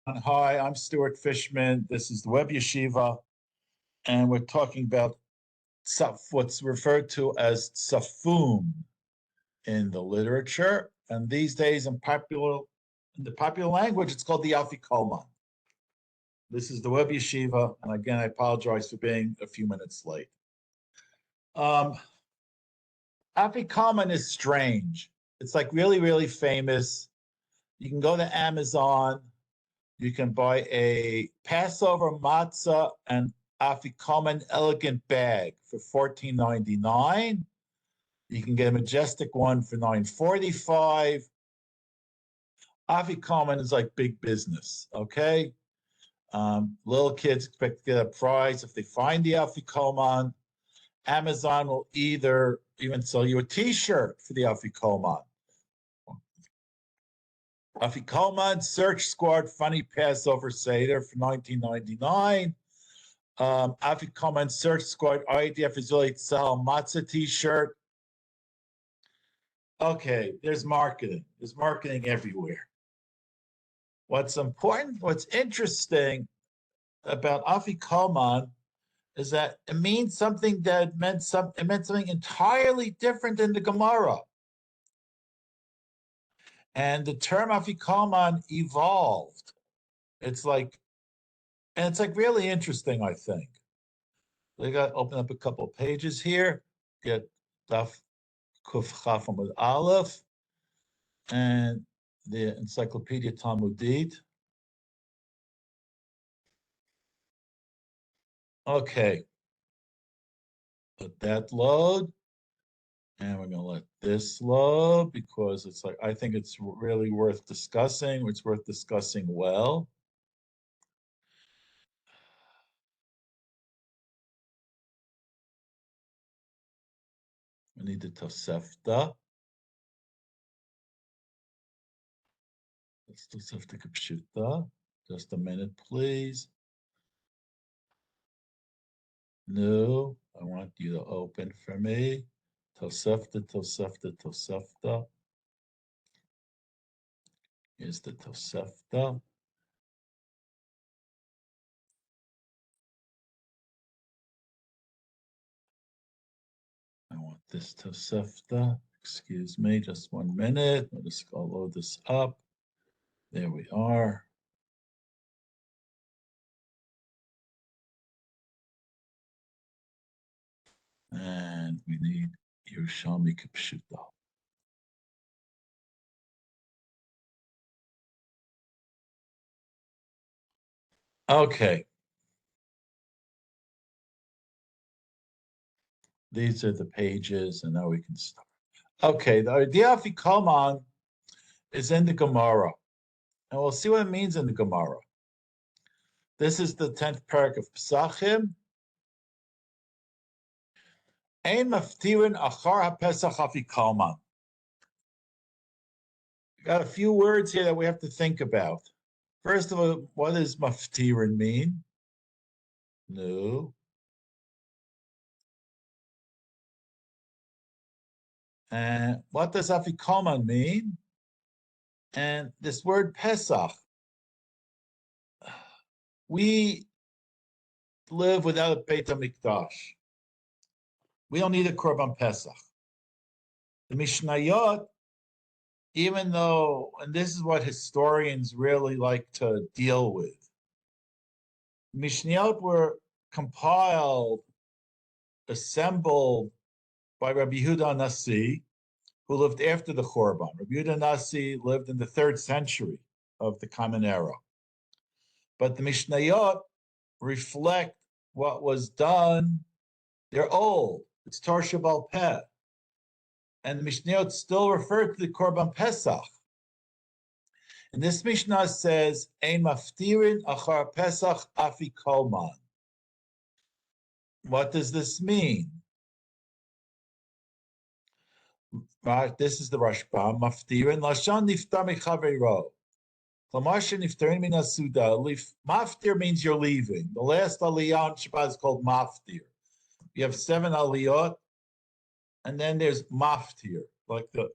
Hi, I'm Stuart Fishman. This is the Web Yeshiva, and we're talking about what's referred to as Tzafun in the literature. And these days, in the popular language, it's called the afikoman. This is the Web Yeshiva, and again, I apologize for being a few minutes late. Afikoman is strange. It's like really, really famous. You can go to Amazon. You can buy a Passover matzah and afikoman elegant bag for $14.99. You can get a majestic one for $9.45. Afikoman is like big business, okay? Little kids expect to get a prize if they find the afikoman. Amazon will even sell you a T-shirt for the afikoman. Afikoman Search Squad Funny Passover Seder for $19.99. Afikoman Search Squad IDF Israeli Tzal Matzah T-shirt. Okay, there's marketing. There's marketing everywhere. What's important, what's interesting about afikoman is that it means something that meant something entirely different in the Gemara. And the term afikoman evolved. It's like really interesting, I think. We got to open up a couple of pages here. Get Daf Kuf Chafam with Aleph and the Encyclopedia Talmudit. Okay. Let that load. And we're going to let this load because it's like, I think it's really worth discussing. It's worth discussing well. We need the Tosefta. Let's Tosefta Kipshuta. Just a minute, please. No, I want you to open for me. Tosefta, Tosefta, Tosefta. Here's the Tosefta. I want this Tosefta. Excuse me, just 1 minute. I'll just go load this up. There we are. And we need Yerushalmi Kipshuta. Okay. These are the pages, and now we can start. Okay, the idea of afikoman is in the Gemara, and we'll see what it means in the Gemara. This is the 10th parak of Pesachim. Ein maftirin achar haPesach afikoman. Got a few words here that we have to think about. First of all, what does maftirin mean? No. And what does afikoman mean? And this word Pesach. We live without a Beit HaMikdash. We don't need a Korban Pesach. The Mishnayot, even though, and this is what historians really like to deal with, Mishnayot were compiled, assembled by Rabbi Yehuda Nasi, who lived after the Korban. Rabbi Yehuda Nasi lived in the 3rd century of the Common Era. But the Mishnayot reflect what was done. They're old. It's Torah Shebal Peh. And the Mishnayot still refer to the Korban Pesach. And this Mishnah says, Ein maftirin achar Pesach afikoman. What does this mean? Right, this is the Rashba. Maftirin lashon niftar mechaveiro. Lamashin niftarin min asuda. Maftir means you're leaving. The last aliyah on Shabbat is called maftir. You have 7 aliyot, and then there's maftir, like the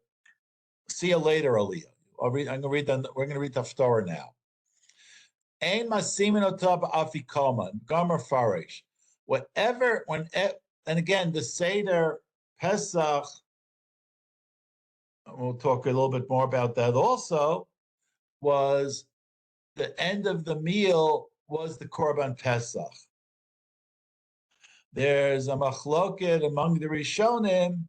see you later aliyah. I'm going to read we're going to read the Haftarah now. Ein masimin otab afikoman, Gomer Farish. Whatever, and again, the Seder Pesach, we'll talk a little bit more about that also, was the end of the meal was the Korban Pesach. There's a machloket among the Rishonim,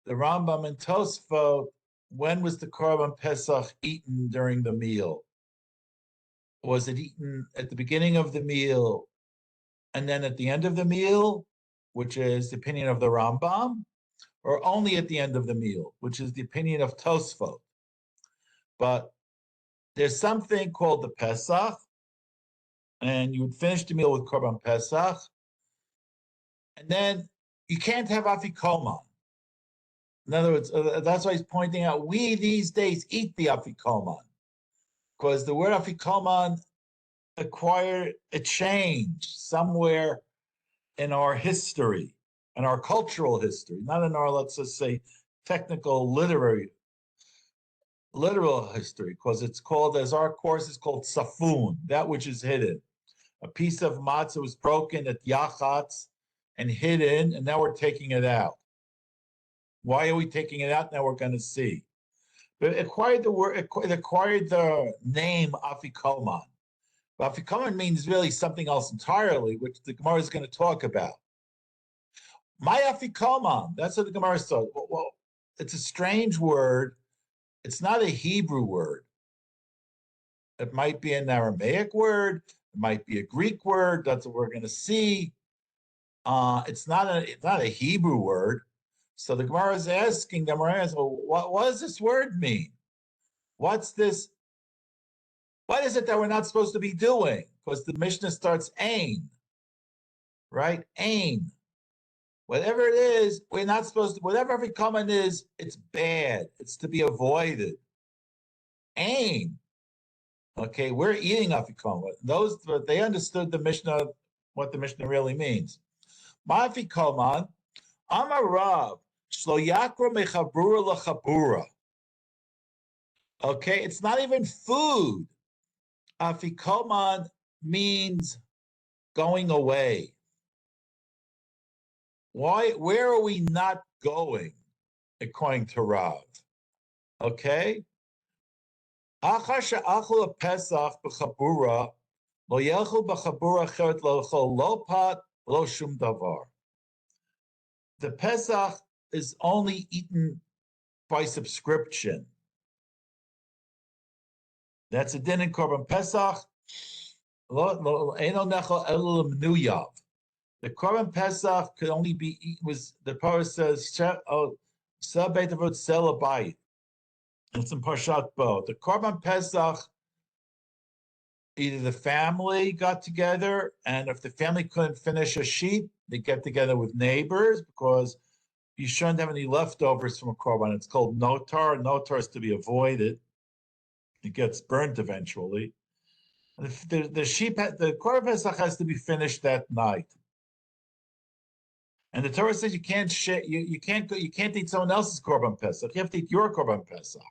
the Rambam and Tosfot, when was the Korban Pesach eaten during the meal? Was it eaten at the beginning of the meal and then at the end of the meal, which is the opinion of the Rambam, or only at the end of the meal, which is the opinion of Tosfot? But there's something called the Pesach, and you would finish the meal with Korban Pesach, and then you can't have afikoman. In other words, that's why he's pointing out, we these days eat the afikoman, because the word afikoman acquired a change somewhere in our history, in our cultural history, not in our, let's just say, technical, literal history, because it's called, as our course is called, Tzafun, that which is hidden. A piece of matzah was broken at Yachatz and hidden, and now we're taking it out. Why are we taking it out? Now we're going to see. But it acquired the name afikoman. But afikoman means really something else entirely, which the Gemara is going to talk about. My afikoman, that's what the Gemara says. Well, it's a strange word. It's not a Hebrew word. It might be an Aramaic word. It might be a Greek word. That's what we're going to see. It's not a Hebrew word. So the Gemara is asking, well, what does this word mean? What's this? What is it that we're not supposed to be doing? Because the Mishnah starts ain, right? Ain. Whatever it is, we're not supposed to, whatever afikoman is, it's bad. It's to be avoided. Ain. Okay, we're eating afikoman. They understood the Mishnah, what the Mishnah really means. Ma afikoman, Amar Rav, shlo yakra mechabura lachabura. Okay, it's not even food. Afikoman means going away. Why? Where are we not going, according to Rav? Okay. Achar she'achlu Pesach b'chabura lo yelchu b'chabura acheret lo yechol lo pat lo shum davar. The Pesach is only eaten by subscription. That's a din in Korban Pesach. The Korban Pesach could only be eaten, the Torah says, it's in Parshat Bo. The Korban Pesach, either the family got together, and if the family couldn't finish a sheep, they get together with neighbors, because you shouldn't have any leftovers from a Korban. It's called notar. Notar is to be avoided. It gets burnt eventually. The sheep, the Korban Pesach has to be finished that night. And the Torah says you can't eat someone else's Korban Pesach. You have to eat your Korban Pesach.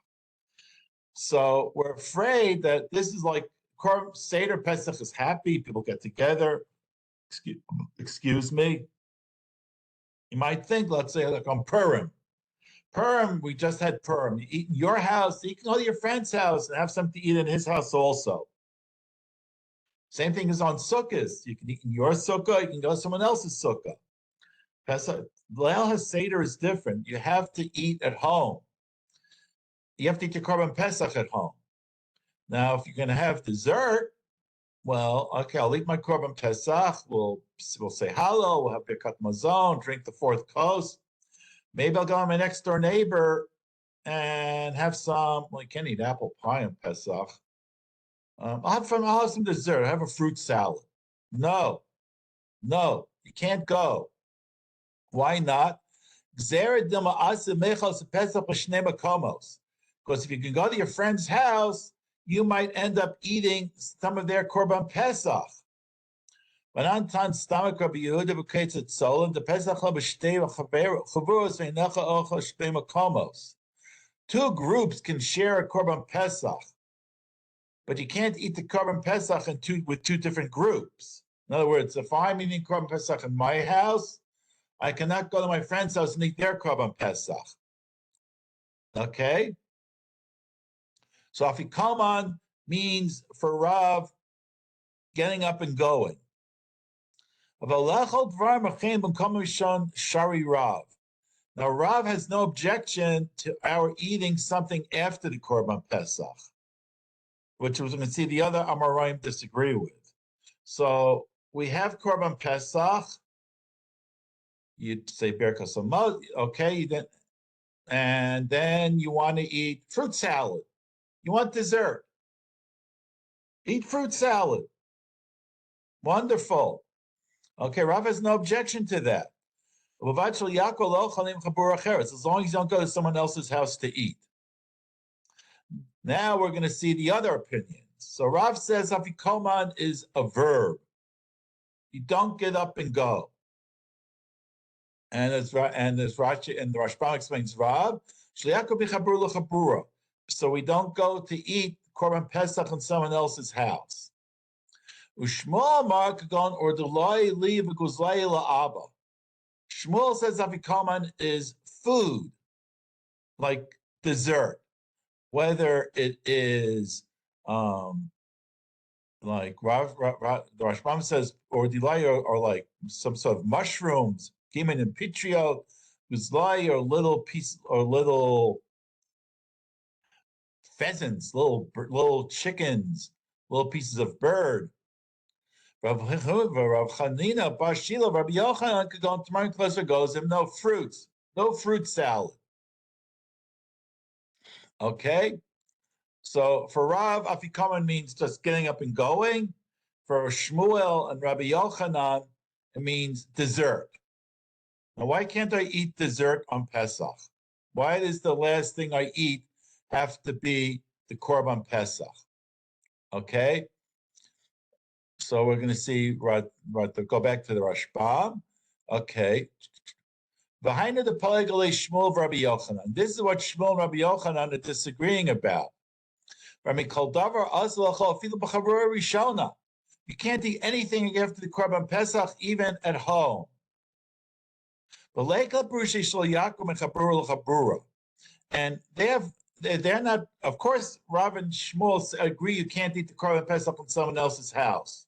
So we're afraid that this is like Seder Pesach is happy. People get together. Excuse me. You might think, let's say, like on Purim. Purim, we just had Purim. You eat in your house, you can go to your friend's house and have something to eat in his house also. Same thing is on Sukkot. You can eat in your sukkah, you can go to someone else's sukkah. Pesach, Leil HaSeder is different. You have to eat at home. You have to eat your Korban Pesach at home. Now, if you're going to have dessert, well, okay, I'll eat my Korban Pesach. We'll say hello. We'll have Birkat Mazon, drink the fourth course. Maybe I'll go to my next door neighbor and have some. Well, you can't eat apple pie on Pesach. I'll have some dessert. I'll have a fruit salad. No, you can't go. Why not? Because if you can go to your friend's house, you might end up eating some of their Korban Pesach. Two groups can share a Korban Pesach. but you can't eat the Korban Pesach with two different groups. In other words, if I'm eating Korban Pesach in my house, I cannot go to my friend's house and eat their Korban Pesach. Okay? So afikoman means for Rav getting up and going. Now Rav has no objection to our eating something after the Korban Pesach, which we're going to see the other Amoraim disagree with. So we have Korban Pesach. You'd say Birkas Hamazon, okay, and then you want to eat fruit salad. You want dessert. Eat fruit salad. Wonderful. Okay, Rav has no objection to that. As long as you don't go to someone else's house to eat. Now we're going to see the other opinions. So Rav says afikoman is a verb. You don't get up and go. And Rashi and the Rashbam explains Rav, so we don't go to eat Korban Pesach in someone else's house. Shmuel says afikoman is food, like dessert, whether it is like the Rashbam says, or delay, or like some sort of mushrooms, gimen and pitrio, guzlai, or little piece, or little pheasants, little chickens, little pieces of bird. Rav Chanina, Bar Shila, Rabbi Yochanan could go on tomorrow closer goes him no fruits, no fruit salad. Okay, so for Rav, afikoman means just getting up and going. For Shmuel and Rabbi Yochanan, it means dessert. Now, why can't I eat dessert on Pesach? Why does the last thing I eat have to be the Korban Pesach? Okay. So we're going to see, go back to the Rashbam. Okay. Behind the Poligale Shmuel of Rabbi Yochanan. This is what Shmuel and Rabbi Yochanan are disagreeing about. You can't eat anything after the Korban Pesach, even at home. And they're not, of course, Rav and Shmuel agree you can't eat the Korban Pesach in someone else's house.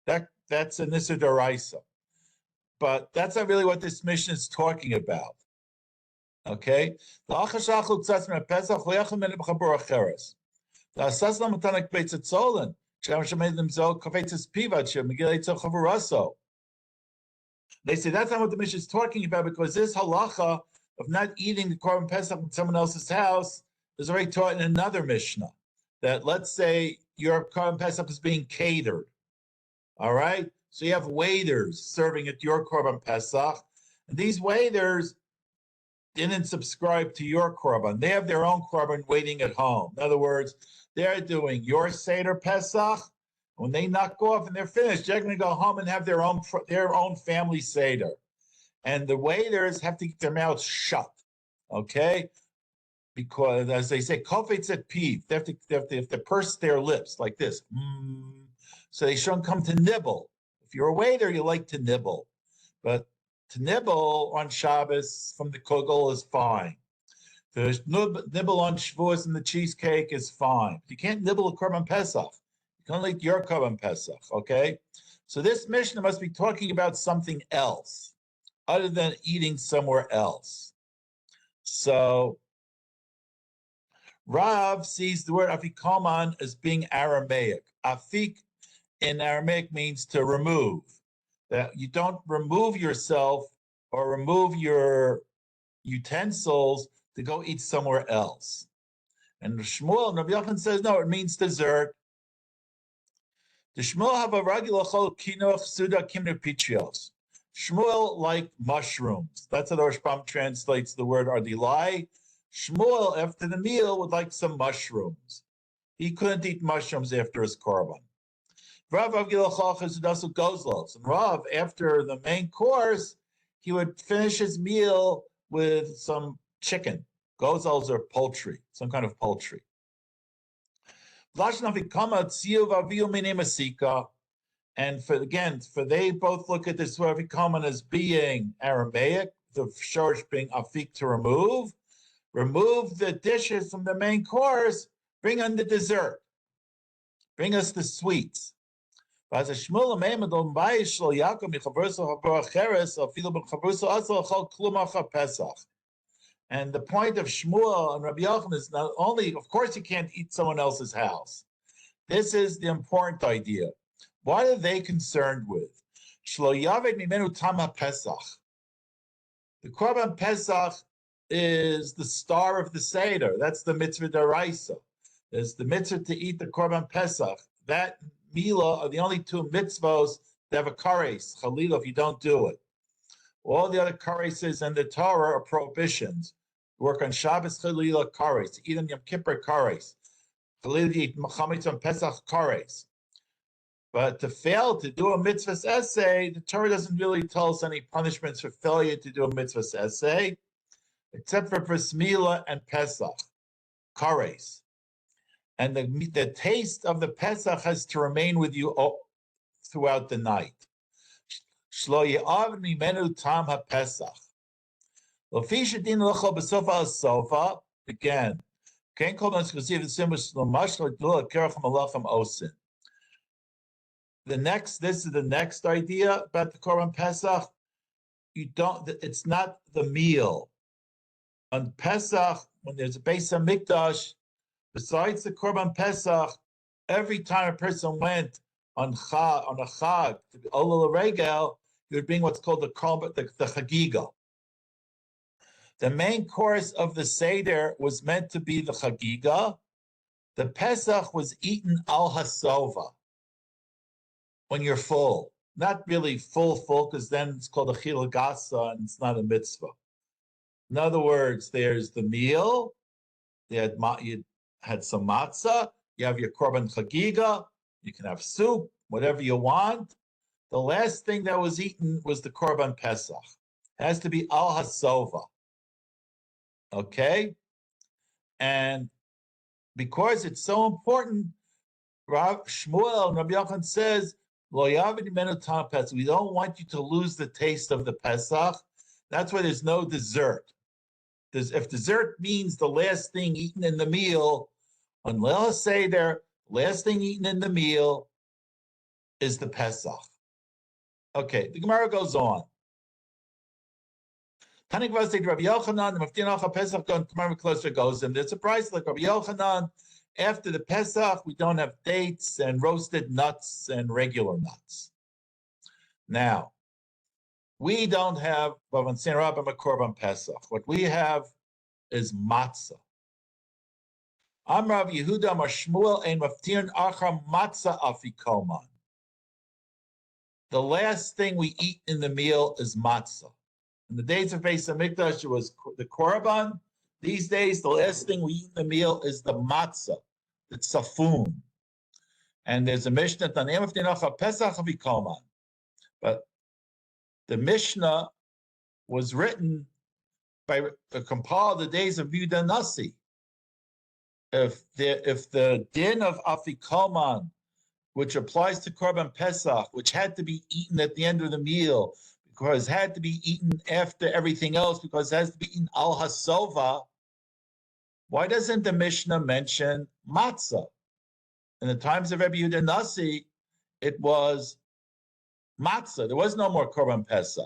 That's a Nisur D'Oraisa. But that's not really what this mission is talking about. Okay? They say that's not what the mission is talking about, because this halacha of not eating the Korban Pesach in someone else's house is already taught in another Mishnah. That let's say your Korban Pesach is being catered. All right? So you have waiters serving at your Korban Pesach, and these waiters didn't subscribe to your Korban. They have their own Korban waiting at home. In other words, they're doing your Seder Pesach. When they knock off and they're finished, they're going to go home and have their own family Seder. And the waiters have to keep their mouths shut, okay? Because, as they say, kofetz et piv. They have to purse their lips like this. So they shouldn't come to nibble. If you're a waiter, you like to nibble. But to nibble on Shabbos from the kugel is fine. To nibble on Shavuos and the cheesecake is fine. You can't nibble a Korban Pesach. You can only eat your Korban Pesach, okay? So this Mishnah must be talking about something else, other than eating somewhere else. So Rav sees the word afikoman as being Aramaic. Afik in Aramaic means to remove. That you don't remove yourself or remove your utensils to go eat somewhere else. And Shmuel and Rabbi Yochanan says, no, it means dessert. The Shmuel have a regular chol kinoch suda kimner pichios. Shmuel liked mushrooms. That's how the Rashbam translates the word ardilai. Shmuel, after the meal, would like some mushrooms. He couldn't eat mushrooms after his korban. Rav gozlos. And Rav, after the main course, he would finish his meal with some chicken. Gozels are poultry, some kind of poultry. And for they both look at this afikoman as being Aramaic, the shorsh being afik to remove the dishes from the main course, bring on the dessert, bring us the sweets. And the point of Shmuel and Rabbi Yochanan is not only, of course, you can't eat someone else's house. This is the important idea. What are they concerned with? The Korban Pesach is the star of the Seder. That's the mitzvah deraisa. There's the mitzvah to eat the Korban Pesach. That Mila are the only two mitzvahs that have a kares, chalila, if you don't do it. All the other kareses in the Torah are prohibitions. Work on Shabbos, chalila, kares. Eat on Yom Kippur, kares. Chalila, eat chametz on Pesach, kares. But to fail to do a mitzvah's essay, the Torah doesn't really tell us any punishments for failure to do a mitzvah's essay, except for bris milah and Pesach, kares. And the taste of the Pesach has to remain with you throughout the night. Shlo ye'av mimenu tam haPesach. L'fi shedin l'chol b'sofa al-sofa, again, kein kol m'skosiv v'simus l'mash l'dul kerach malachim osin. This is the next idea about the Korban Pesach. It's not the meal. On Pesach, when there's a Beis HaMikdash, besides the Korban Pesach, every time a person went on a Chag to the Ola Regel, he would bring what's called the Haggadah. The main course of the Seder was meant to be the Haggadah. The Pesach was eaten al hasova, when you're full. Not really full, because then it's called a chila gasa and it's not a mitzvah. In other words, there's the meal, you had some matzah, you have your korban chagiga, you can have soup, whatever you want. The last thing that was eaten was the korban pesach. It has to be al hasova. Okay? And because it's so important, Shmuel and Rabbi Yochanan says, we don't want you to lose the taste of the Pesach. That's why there's no dessert. If dessert means the last thing eaten in the meal, on Leil Seder, last thing eaten in the meal is the Pesach. Okay, the Gemara goes on. Rabbi Yochanan, the Maftin Pesach, Gemara closer goes, and there's a price like Rabbi Yochanan. After the Pesach, we don't have dates and roasted nuts and regular nuts. Now, we don't have Bavan Rabba Korban Pesach. What we have is matzah. Amrav Yehuda Mashmuel ein maftirin achar matzah afikoman. The last thing we eat in the meal is matzah. In the days of Beis HaMikdash, it was the korban. These days, the last thing we eat in the meal is the matzah, the tzafun. And there's a Mishnah, but the Mishnah was written compiled the days of Yehuda Nasi. If the din of afikoman, which applies to Korban Pesach, which had to be eaten at the end of the meal, because it had to be eaten after everything else, because it has to be eaten al hasova, why doesn't the Mishnah mention matzah? In the times of Rabbi Yehuda Nasi, it was matzah. There was no more Korban Pesach.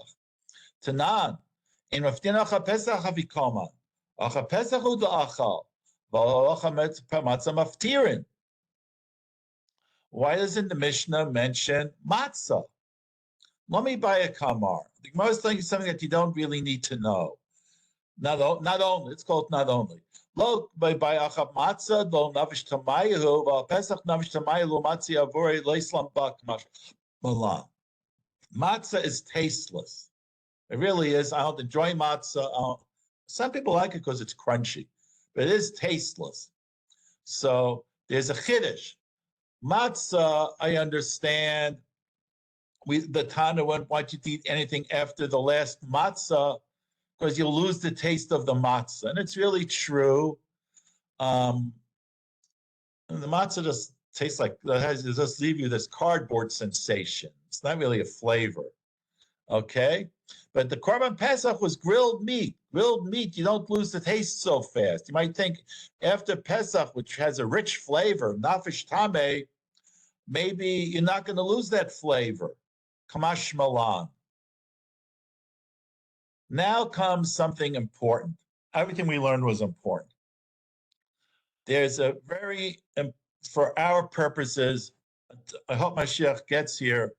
Tanan, in Maftinach Pesach afikoman, acha Pesach hu da'achal, v'alacha matzah maftirin. Why doesn't the Mishnah mention matzah? Let me buy a kamar. The Gemara is telling you something that you don't really need to know. Not only, it's called not only. Lo by achab matzah lo navish tamayahu val pesach navish tamayahu matzah avori leislam bak malam. Matzah is tasteless. It really is. I don't enjoy matzah. Some people like it because it's crunchy, but it is tasteless. So there's a chiddush. Matzah, I understand. The Tana won't want you to eat anything after the last matzah because you'll lose the taste of the matzah. And it's really true. And the matzah just tastes like, it just leave you this cardboard sensation. It's not really a flavor. Okay? But the Korban Pesach was grilled meat. Grilled meat, you don't lose the taste so fast. You might think after Pesach, which has a rich flavor, nafish tameh, maybe you're not going to lose that flavor. Kamash malan. Now comes something important. Everything we learned was important. There's a very, for our purposes, I hope Mashiach gets here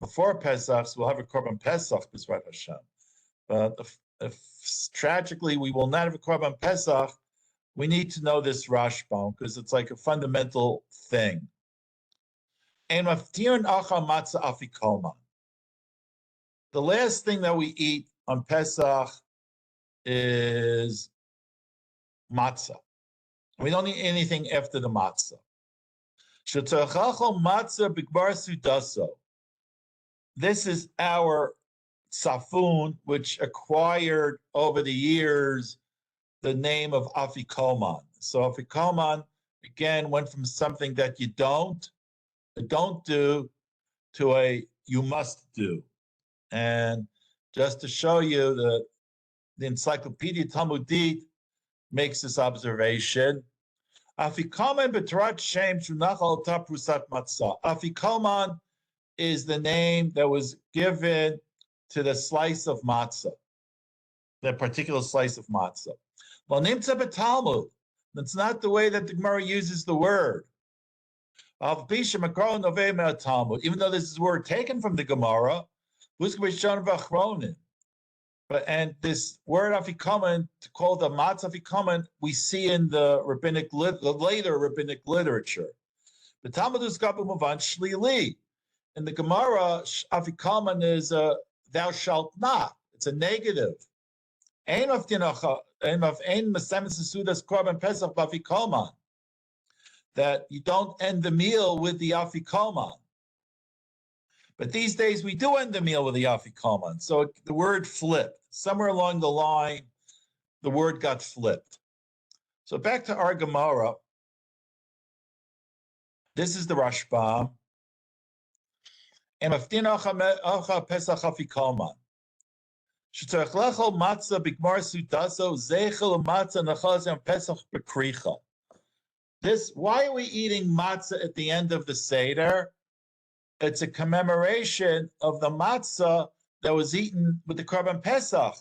before Pesach, so we'll have a Korban Pesach, B'ezrat Hashem. But if tragically we will not have a Korban Pesach, we need to know this Rashbam, because it's like a fundamental thing. And maftirin achar matzah afikoman. The last thing that we eat on Pesach is matzah. We don't eat anything after the matzah. Matzah bigbar sudaso. This is our Tzafun, which acquired over the years the name of afikoman. So afikoman, again, went from something that you don't do to a you must do. And just to show you, the Encyclopedia Talmudit makes this observation. Afikoman b'torat shem shunachal ta prusat matzah. Afikoman is the name that was given to the slice of matzah, that particular slice of matzah. Well, nimtza b'Talmud. That's not the way that the Gemara uses the word. Even though this is a word taken from the Gemara, but and this word afikoman, to call the matzah afikoman, we see in the later rabbinic literature. The Talmud is gabumavan shlili. In the Gemara, afikoman is thou shalt not. It's a negative. That you don't end the meal with the afikoman. But these days we do end the meal with the afikoman. So the word flipped. Somewhere along the line, the word got flipped. So back to our Gemara. This is the Rashbam. And Pesach afikoman. Matzah bigmar sutaso zeichel matzah nachazim Pesach bekricha. Why are we eating matzah at the end of the Seder? It's a commemoration of the matzah that was eaten with the Korban Pesach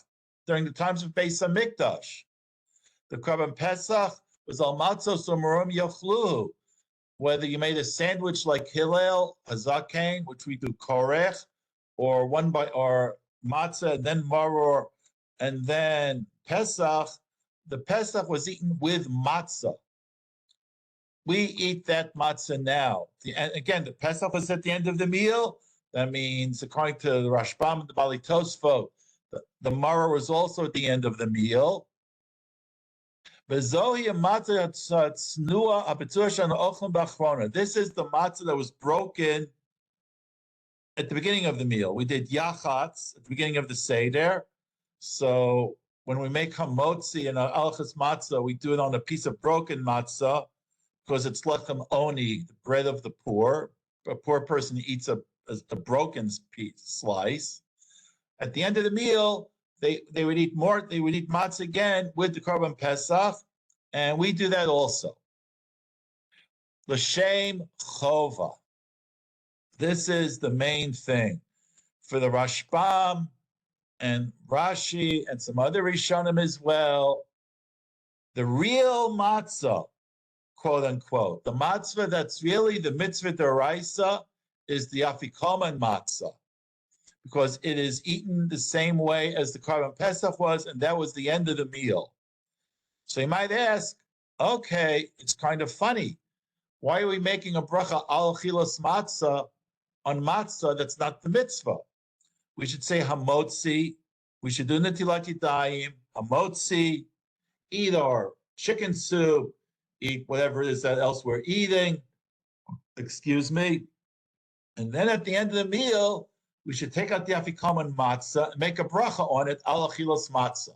during the times of Beis Hamikdash. The Korban Pesach was al matzos u'merum yochluhu. Whether you made a sandwich like Hillel, Hazaken, which we do korech, or matzah, and then maror, and then Pesach, the Pesach was eaten with matzah. We eat that matzah now. Again, the Pesach was at the end of the meal. That means, according to the Rashbam and the Bali Tosfot, the maror was also at the end of the meal. This is the matzah that was broken at the beginning of the meal. We did yachatz at the beginning of the Seder. So when we make hamotzi and alchas matzah, we do it on a piece of broken matzah because it's lechem oni, the bread of the poor. A poor person eats a broken slice. At the end of the meal, they would eat more. They would eat matzah again with the Korban Pesach, and we do that also. L'shem chova. This is the main thing for the Rashbam and Rashi and some other Rishonim as well. The real matzah, quote unquote, the matzah that's really the mitzvah d'oraisa is the afikoman matzah, because it is eaten the same way as the Korban Pesach was, and that was the end of the meal. So you might ask, okay, it's kind of funny. Why are we making a bracha al chilas matzah on matzah that's not the mitzvah? We should say hamotzi. We should do netilat yadayim, hamotzi, eat our chicken soup, eat whatever it is that else we're eating. Excuse me. And then at the end of the meal, we should take out the afikoman matzah and make a bracha on it, al achilas matzah,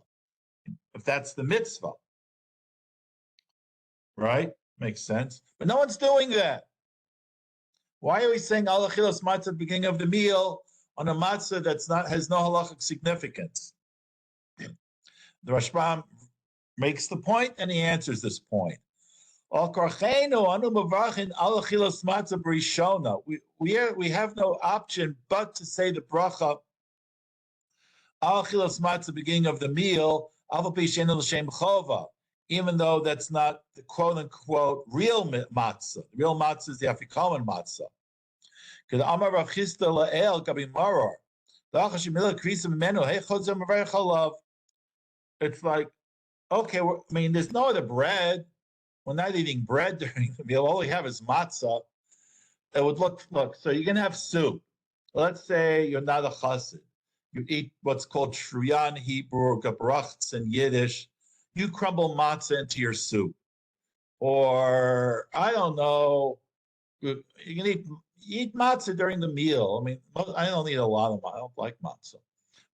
if that's the mitzvah, right? Makes sense. But no one's doing that. Why are we saying al achilas matzah at the beginning of the meal on a matzah that's not has no halachic significance? The Rashbam makes the point and he answers this point. We have no option but to say the bracha al achilas matzah beginning of the meal, even though that's not the quote unquote real matzah. The real matzah is the afikoman matzah. Because Amar Rav Chisda la'el gabi maror. It's like, okay, I mean, there's no other bread. We're not eating bread during the meal. All we have is matzah. It would look, so you're going to have soup. Let's say you're not a chassid. You eat what's called shruyan Hebrew, gabrachts in Yiddish. You crumble matzah into your soup. Or, I don't know, you can eat matzah during the meal. I mean, I don't eat a lot of matzah. I don't like matzah.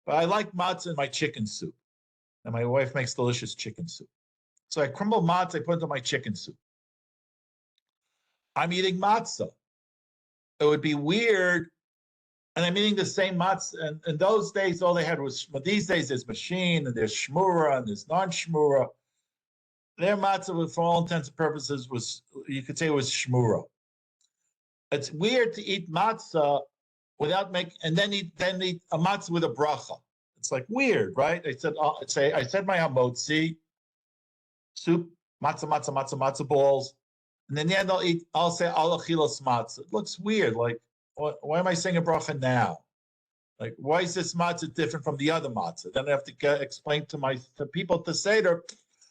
But I like matzah in my chicken soup. And my wife makes delicious chicken soup. So I crumble matzah, I put it into my chicken soup. I'm eating matzah. It would be weird. And I'm eating the same matzah. And in those days, all they had was, but these days there's machine and there's shmura and there's non-shmura. Their matzah, for all intents and purposes, was, you could say it was shmura. It's weird to eat matzah without making, and then eat a matzah with a bracha. It's like weird, right? I said my hamotzi, soup, matzah balls, and then I'll say al achilas matzah. It looks weird. Like, why am I saying a bracha now? Like, why is this matzah different from the other matzah? Then I have to explain to people at the Seder,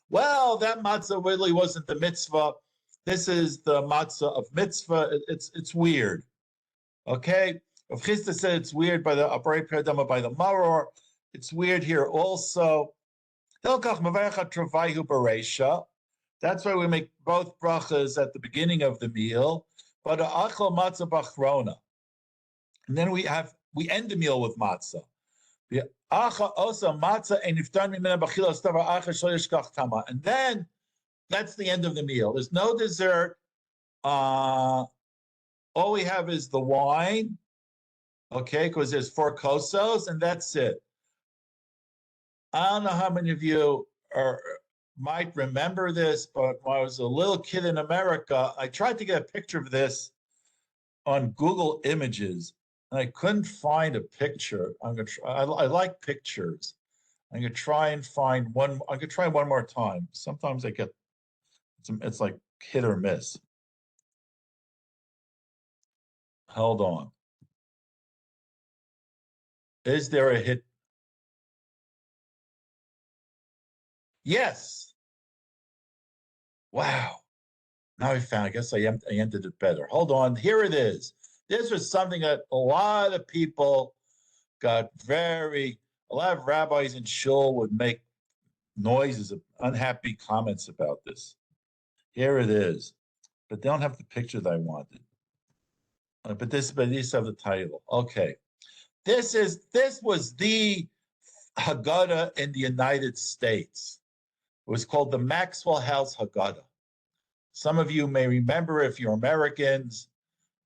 well, that matzah really wasn't the mitzvah. This is the matzah of mitzvah. It's weird. Okay? Rav Chisda said it's weird by the Abrei Perdama by the Maror. It's weird here also. That's why we make both brachas at the beginning of the meal. But achal matzah bachrona. And then we end the meal with matzah. And then that's the end of the meal. There's no dessert. All we have is the wine, okay, because there's 4 kosos, and that's it. I don't know how many of you might remember this, but when I was a little kid in America, I tried to get a picture of this on Google Images, and I couldn't find a picture. I'm gonna try. I like pictures. I'm gonna try and find one. I'm gonna try one more time. Sometimes I get it's like hit or miss. Hold on. Is there a hit? Yes. Wow. Now I found. I guess I ended it better. Hold on. Here it is. This was something that a lot of people got a lot of rabbis in shul would make noises of unhappy comments about this. Here it is. But they don't have the picture that I wanted. But these have the title. Okay. This was the Haggadah in the United States. It was called the Maxwell House Haggadah. Some of you may remember if you're Americans,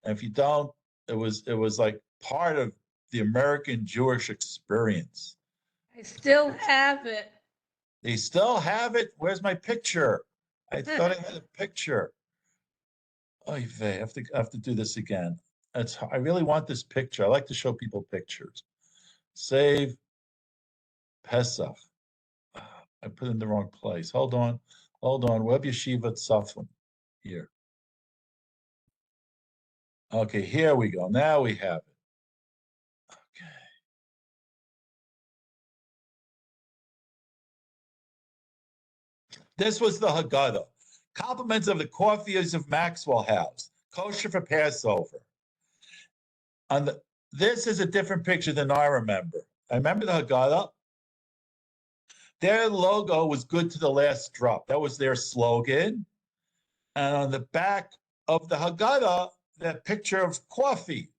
and if you don't, it was like part of the American Jewish experience. I still have it. They still have it? Where's my picture? I thought I had a picture. Oy vey, I have to do this again. I really want this picture. I like to show people pictures. Save Pesach. I put it in the wrong place. Hold on. WebYeshiva.org. Here. Okay, here we go. Now we have it. Okay. This was the Haggadah. Compliments of the coffees of Maxwell House. Kosher for Passover. This is a different picture than I remember. I remember the Haggadah. Their logo was good to the last drop. That was their slogan. And on the back of the Haggadah, that picture of coffee.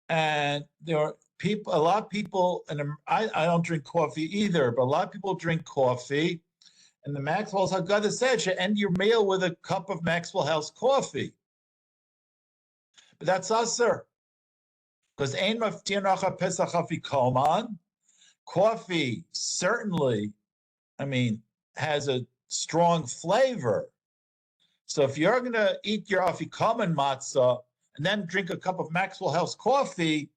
And there are a lot of people, and I don't drink coffee either, but a lot of people drink coffee. And the Maxwell's Haggadah said, you end your meal with a cup of Maxwell House coffee. But that's usher. Because Ein Maftir Nacha Pesach Afikoman, coffee certainly, has a strong flavor. So if you're going to eat your afikoman matzah and then drink a cup of Maxwell House coffee,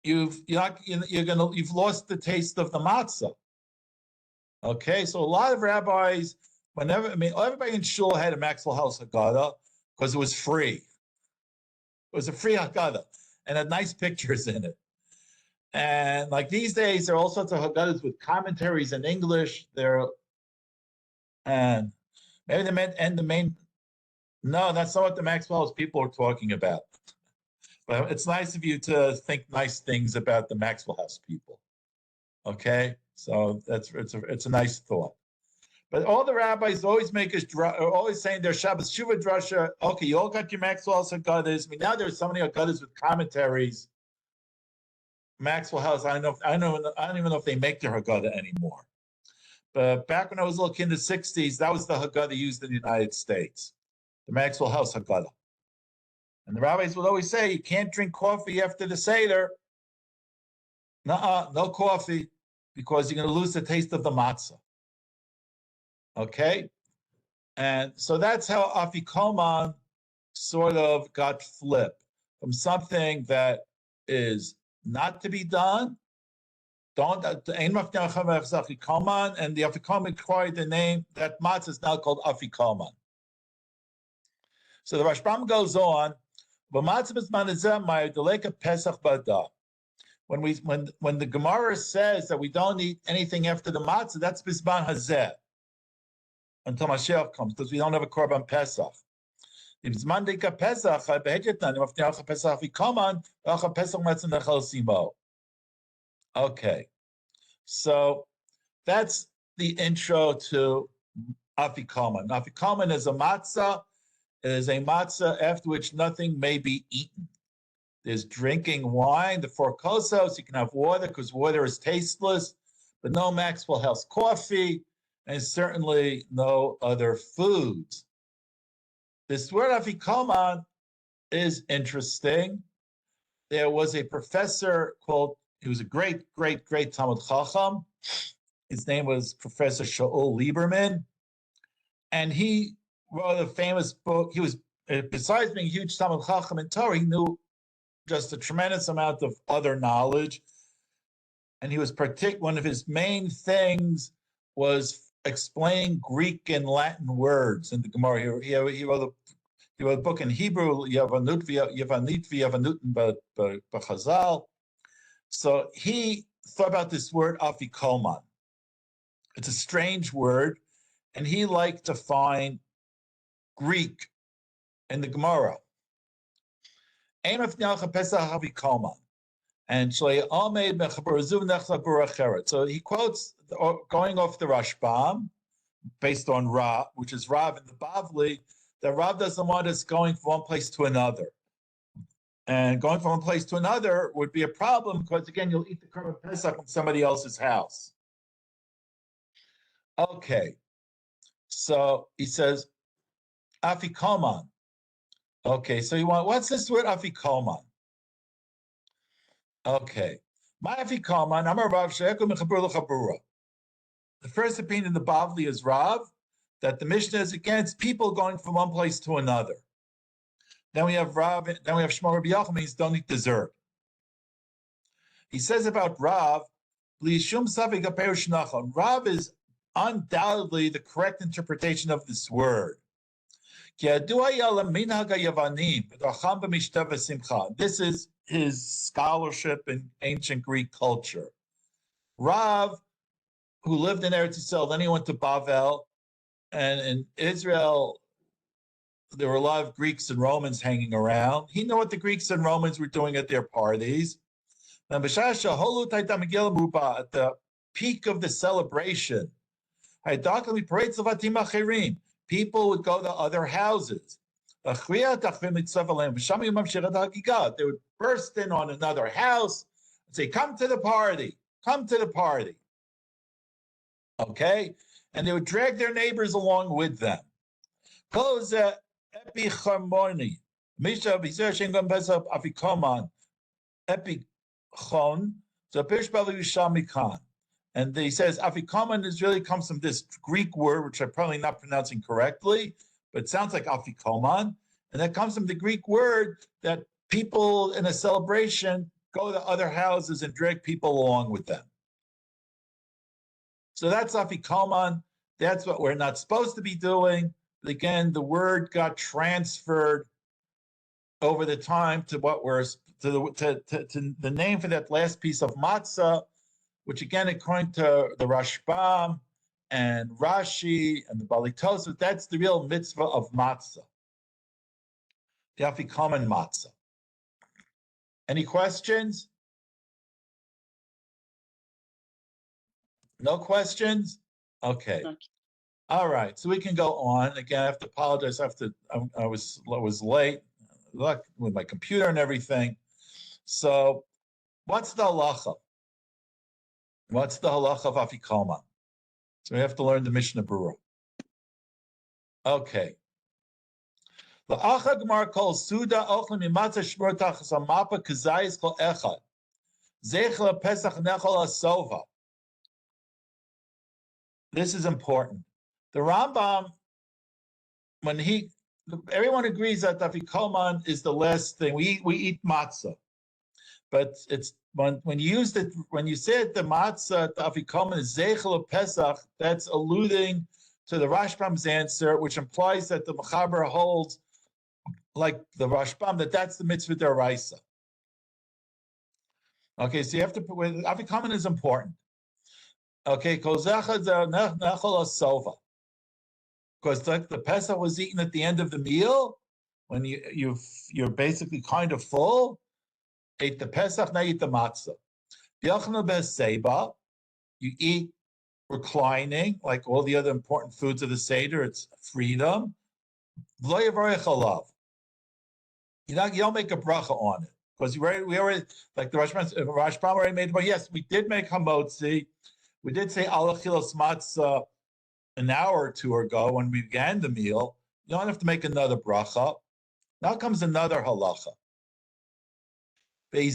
you've lost the taste of the matzah. Okay, so a lot of rabbis, everybody in shul had a Maxwell House Haggadah because it was free. It was a free Haggadah and had nice pictures in it. And like these days, there are all sorts of Haggadahs with commentaries in English. And maybe the main. No, that's not what the Maxwell's people are talking about. But it's nice of you to think nice things about the Maxwell House people. Okay, so it's a nice thought. But all the rabbis always are always saying their Shabbos Shuvah drasha. Okay, you all got your Maxwell House Haggadahs. Now there's so many Haggadahs with commentaries. Maxwell House, I don't even know if they make their Haggadah anymore. But back when I was a little kid in the 60s, that was the Haggadah used in the United States, the Maxwell House Haggadah. And the rabbis would always say, you can't drink coffee after the Seder. No coffee, because you're going to lose the taste of the matzah. Okay? And so that's how afikoman sort of got flipped from something that is not to be done. And the afikoman acquired the name, that matzah is now called afikoman. So the Rashbam goes on, when the Gemara says that we don't eat anything after the matzah, that's bisman hazeh until Mashiach comes, because we don't have a korban Pesach. Okay, so that's the intro to afikoman. Afikoman is a matzah. It is a matzah after which nothing may be eaten. There's drinking wine, the 4 kosos. You can have water because water is tasteless, but no Maxwell House coffee, and certainly no other foods. This word afikoman is interesting. There was a professor he was a great Talmud Chacham. His name was Professor Shaul Lieberman. And he wrote a famous book. He was, besides being a huge Talmud Chacham in Torah, he knew just a tremendous amount of other knowledge. And he was one of his main things was explaining Greek and Latin words in the Gemara. He wrote a book in Hebrew, Yavanut Yavanut B'Chazal. So he thought about this word afikoman. It's a strange word, and he liked to find Greek in the Gemara. And so he quotes, going off the Rashbam, based on Rav, which is Rav in the Bavli, that Rav doesn't want us going from one place to another. And going from one place to another would be a problem because, again, you'll eat the korban Pesach in somebody else's house. Okay, so he says, afikoman. Okay, so what's this word afikoman? Okay, my afikoman, I'm a Rav she'eku mechabur l'chabura. The first opinion in the Bavli is Rav, that the Mishnah is against people going from one place to another. Then we have Shmuel Rabbi Yochanan, means don't eat dessert. He says about Rav, Rav is undoubtedly the correct interpretation of this word. This is his scholarship in ancient Greek culture. Rav, who lived in Eretz Yisrael, then he went to Bavel, and in Israel, there were a lot of Greeks and Romans hanging around. He knew what the Greeks and Romans were doing at their parties. At the peak of the celebration, people would go to other houses. They would burst in on another house and say, come to the party, come to the party. Okay? And they would drag their neighbors along with them. Epiharmoni. Misha Bizar Shengam Pesach afikoman. Epichon. So Pishbalu Shamikan. And he says afikoman is really comes from this Greek word, which I'm probably not pronouncing correctly, but it sounds like afikoman. And that comes from the Greek word that people in a celebration go to other houses and drag people along with them. So that's afikoman. That's what we're not supposed to be doing. But again, the word got transferred over the time to what we're to the name for that last piece of matzah, which again, according to the Rashbam and Rashi and the Bali Tosafot, that's the real mitzvah of matzah, the afikoman matzah. Any questions? No questions? Okay. All right, so we can go on. Again, I have to apologize. I was late, luck with my computer and everything. So, what's the halacha? What's the halacha of afikoman? So we have to learn the Mishnah Berurah. Okay. The Acha Gemara calls Suda Ochlim Mimatzah Shmur Tachas Amapa Kazayis Kol Echad Zechla Pesach Nechol Asova. This is important. The Rambam, everyone agrees that afikoman is the last thing. We eat matzah, but it's when you say it, the matzah, the afikoman is zeichel Pesach. That's alluding to the Rashbam's answer, which implies that the Mechaber holds, like the Rashbam, that's the mitzvah d'oraisa. Okay, so you have to afikoman is important. Okay, because like the Pesach was eaten at the end of the meal, when you're basically kind of full, ate the Pesach, now you eat the matzah. You eat reclining, like all the other important foods of the Seder, it's freedom. You don't make a bracha on it, because we already, like the Rashbam already made, but yes, we did make hamotzi. We did say alachilos matzah an hour or two ago when we began the meal. You don't have to make another bracha. Now comes another halacha. I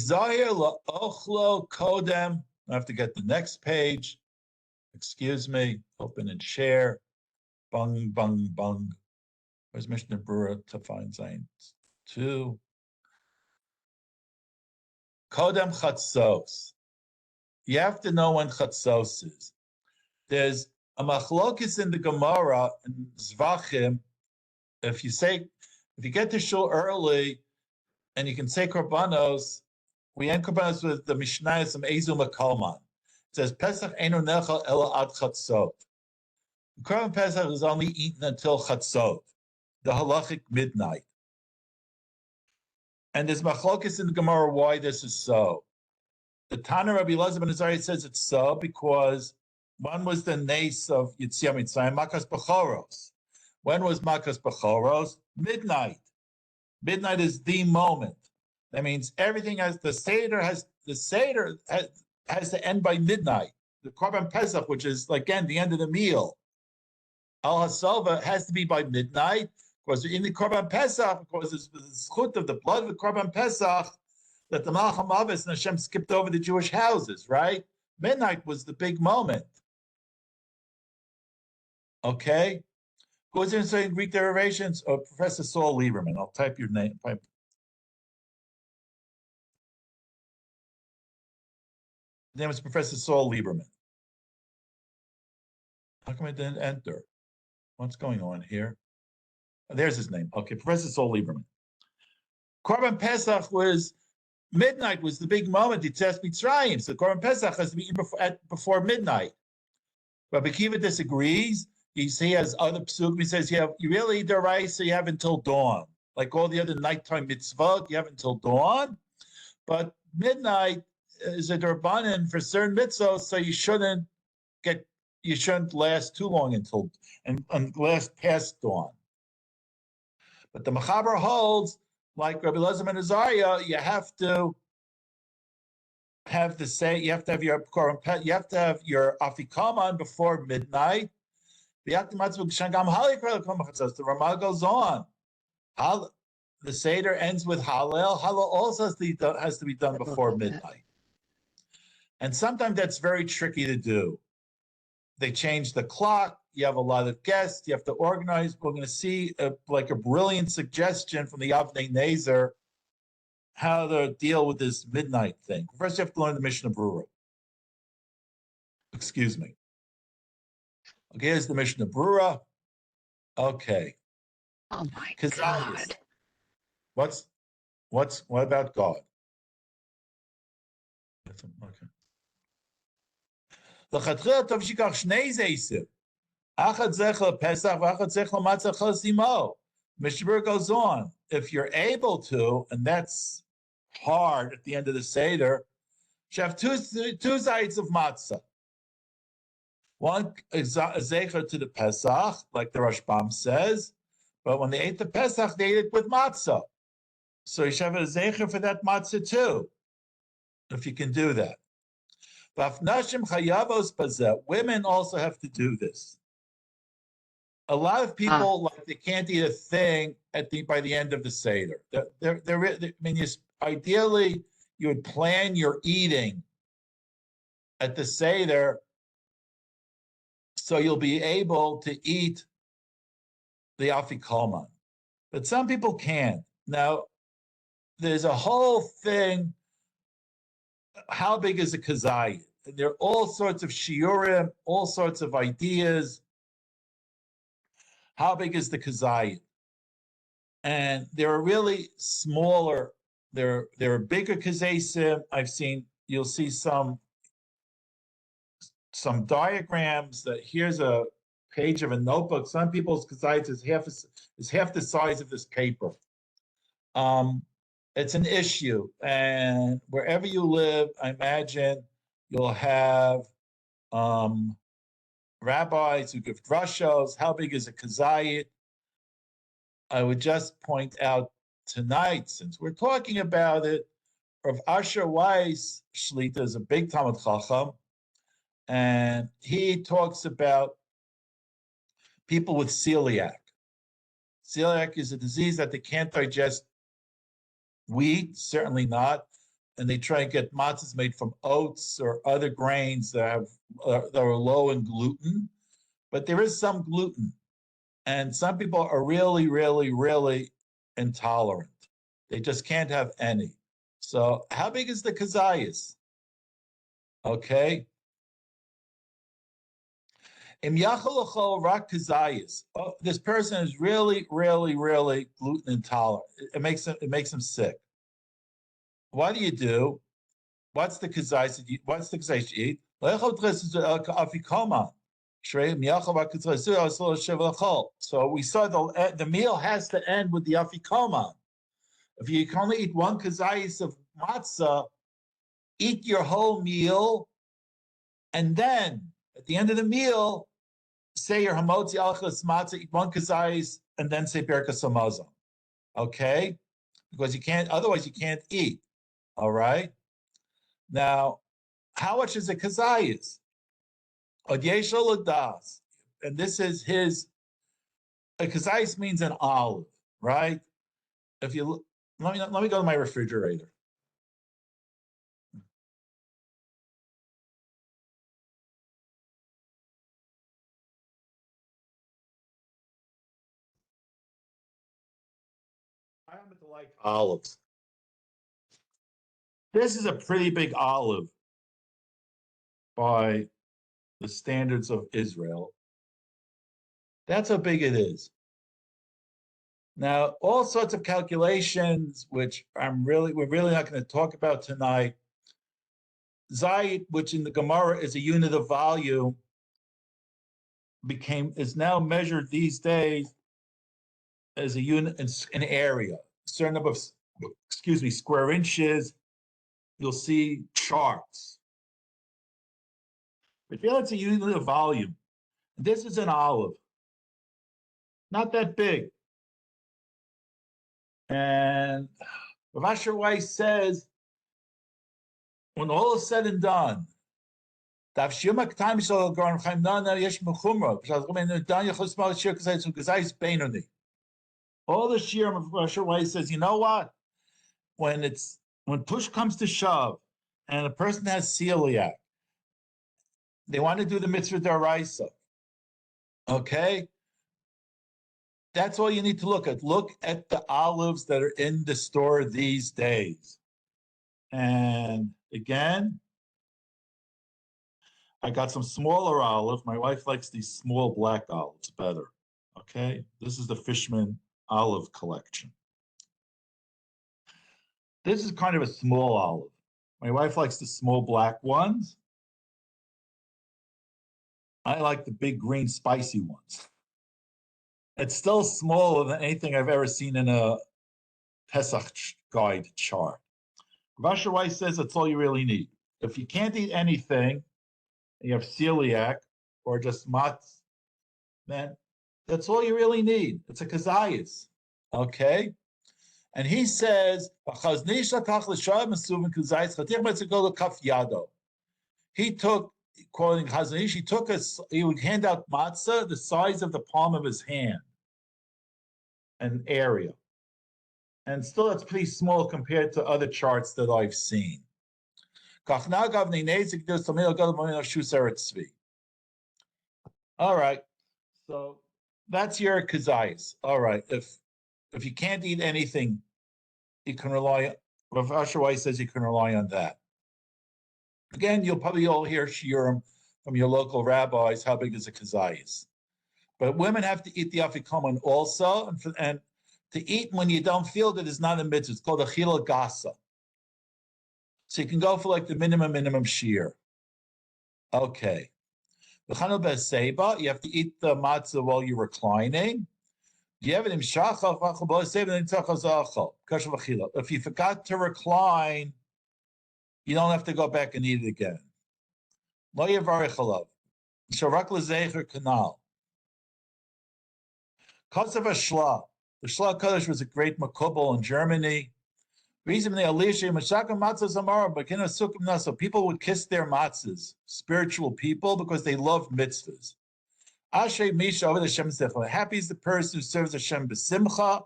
have to get the next page. Excuse me. Open and share. Bung, bung, bung. Where's Mishnah Berurah to find Zayin? 2. Kodem chatzos. You have to know when chatzos is. There's a machlokis in the Gemara in Zvachim. If you get to shul early and you can say korbanos, we end korbanos with the Mishnah some Ezu Makalman. It says Pesach Eino Nechal Ela Ad Chatzot. The korban Pesach is only eaten until Chatzot, the halachic midnight. And there's machlokis in the Gemara why this is so. The Tana Rabbi Elazar ben Azariah says it's so because one was the nace of Yetziat Mitzrayim, Makas Bechoros. When was Makas Bechoros? Midnight. Midnight is the moment. That means everything has the Seder has to end by midnight. The Korban Pesach, which is again the end of the meal, Al Hasova has to be by midnight. Because in the Korban Pesach, because it's the schut of the blood of the Korban Pesach, that the Malcham Avis and Hashem skipped over the Jewish houses, right? Midnight was the big moment. Okay? Goes in saying Greek derivations of Professor Saul Lieberman. I'll type your name. His name is Professor Saul Lieberman. How come I didn't enter? What's going on here? Oh, there's his name. Okay, Professor Saul Lieberman. Korban Pesach was midnight was the big moment. It says Mitzrayim, so Korban Pesach has to be eaten before midnight. Rabbi Akiva disagrees. He has other psukim. He says you really eat d'oraisa, you have until dawn. Like all the other nighttime mitzvot, you have until dawn. But midnight is a d'Rabbanan for certain mitzvot, so you shouldn't last too long until and last past dawn. But the Mechaber holds, like Rabbi Elazar ben Azariah, you have to have to say, you have to have your afikoman before midnight. The Ramah goes on. The Seder ends with Hallel. Hallel also has to be done before midnight. And sometimes that's very tricky to do. They change the clock. You have a lot of guests. You have to organize. We're going to see a brilliant suggestion from the Avnei Nezer how to deal with this midnight thing. First, you have to learn the Mishnah Berurah. Excuse me. Okay, here's the Mishnah Berurah. Okay. Oh my God. What about God? Okay. Mishnah goes on. If you're able to, and that's hard at the end of the Seder, you have two sides of matzah. One is zecher to the Pesach, like the Rashbam says, but when they ate the Pesach, they ate it with matzah. So you should have a zecher for that matzah too, if you can do that. Women also have to do this. A lot of people they can't eat a thing by the end of the Seder. Ideally, you would plan your eating at the Seder so you'll be able to eat the afikoman. But some people can't. Now, there's a whole thing. How big is a kazayit? There are all sorts of shiurim, all sorts of ideas. How big is the kazayit? And there are really smaller. There are bigger kazesim. You'll see some diagrams. That here's a page of a notebook. Some people's kazayit is half the size of this paper. It's an issue, and wherever you live, I imagine you'll have rabbis who give drushos. How big is a kazayit? I would just point out tonight, since we're talking about it, Rav Asher Weiss Shlita is a big Talmud Chacham, and he talks about people with celiac. Celiac is a disease that they can't digest wheat, certainly not, and they try and get matzahs made from oats or other grains that are low in gluten, but there is some gluten, and some people are really, really, really intolerant. They just can't have any. So how big is the kazayas? Okay. Im yachal rak kazayas. Oh, this person is really, really, really gluten intolerant. It makes them sick. What do you do? What's the kazayas you eat? Afikoman. So we saw the meal has to end with the afikoman. If you can only eat one kazayis of matzah, eat your whole meal, and then at the end of the meal, say your hamotzi alchas matzah, eat one kazayis, and then say berkas hamazon. Okay, because otherwise you can't eat. All right. Now, how much is a kazayis? And this is a kazayis means an olive, right? If you let me go to my refrigerator. I happen to like olives. This is a pretty big olive by the standards of Israel. That's how big it is. Now, all sorts of calculations, which we're really not going to talk about tonight. Zayit, which in the Gemara is a unit of volume, is now measured these days as a unit in area. A certain number of, square inches. You'll see charts. But feel it's a unit of volume. This is an olive. Not that big. And Rav Asher Weiss says when all is said and done, all the shiurim of Rosh Hashanah says, you know what? When push comes to shove, and a person has celiac, they want to do the mitzvah d'oraisa. Okay, that's all you need to look at. Look at the olives that are in the store these days. And again, I got some smaller olive. My wife likes these small black olives better. Okay, this is the Fishman olive collection. This is kind of a small olive. My wife likes the small black ones. I like the big green spicy ones. It's still smaller than anything I've ever seen in a Pesach guide chart. Rasha Weiss says that's all you really need. If you can't eat anything, and you have celiac or just matzah, then that's all you really need. It's a kazayas, okay? And he says, he took, quoting Chazanish, he would hand out matzah the size of the palm of his hand, an area. And still that's pretty small compared to other charts that I've seen. All right, so that's your kazayas. All right, if you can't eat anything, you can rely. Rav Asher Weiss says you can rely on that. Again, you'll probably all hear shiurim from your local rabbis. How big is a kazayas? But women have to eat the afikoman also, and to eat when you don't feel that is not a mitzvah. It's called a chila gasa. So you can go for like the minimum shear. Okay. You have to eat the matzah while you're reclining. If you forgot to recline, you don't have to go back and eat it again. The Shla Kodesh was a great makubal in Germany. So people would kiss their matzahs, spiritual people, because they love mitzvahs. Happy is the person who serves Hashem b'simcha,